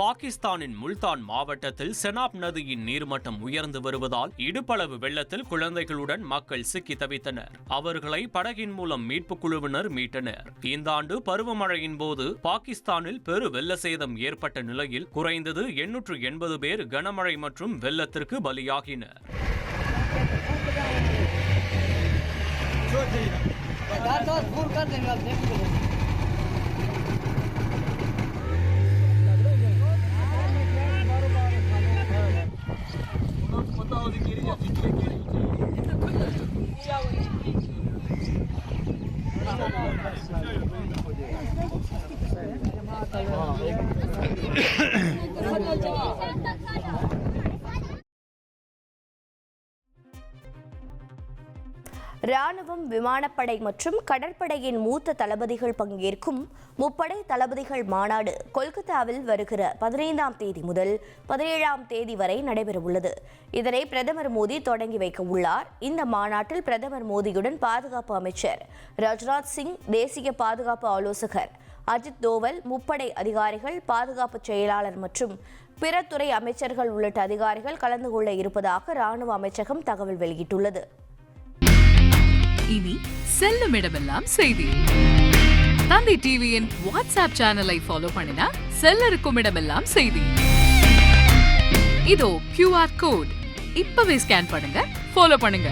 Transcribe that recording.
பாகிஸ்தானின் முல்தான் மாவட்டத்தில் செனாப் நதியின் நீர்மட்டம் உயர்ந்து வருவதால் இடுப்பளவு வெள்ளத்தில் குழந்தைகளுடன் மக்கள் சிக்கி தவித்தனர். அவர்களை படகின் மூலம் மீட்புக் குழுவினர் மீட்டனர். இந்த ஆண்டு பருவமழையின் போது பாகிஸ்தானில் பெரு வெள்ள சேதம் ஏற்பட்ட நிலையில் குறைந்தது 880 பேர் கனமழை மற்றும் வெள்ளத்திற்கு பலியாகினர். ராணுவம், விமானப்படை மற்றும் கடற்படையின் மூத்த தளபதிகள் பங்கேற்கும் முப்படை தளபதிகள் மாநாடு கொல்கத்தாவில் வருகிற 15ஆம் தேதி முதல் 17ஆம் தேதி வரை நடைபெறவுள்ளது. இதனை பிரதமர் மோடி தொடங்கி வைக்க உள்ளார். இந்த மாநாட்டில் பிரதமர் மோடியுடன் பாதுகாப்பு அமைச்சர் ராஜ்நாத் சிங், தேசிய பாதுகாப்பு ஆலோசகர் அஜித் தோவல், முப்படை அதிகாரிகள், பாதுகாப்பு செயலாளர் மற்றும் பிற துறை அமைச்சர்கள் உள்ளிட்ட அதிகாரிகள் கலந்து கொள்ள இருப்பதாக ராணுவ அமைச்சகம் தகவல் வெளியிட்டுள்ளது. இனி செல்லும் இடமெல்லாம் செய்தி. தந்தி டிவியின் வாட்ஸ்அப் சேனலை ஃபாலோ பண்ணினா செல்ல இருக்கும் இடமெல்லாம் செய்தி. இதோ QR கோட் இப்பவே ஸ்கேன் பண்ணுங்க, ஃபாலோ பண்ணுங்க.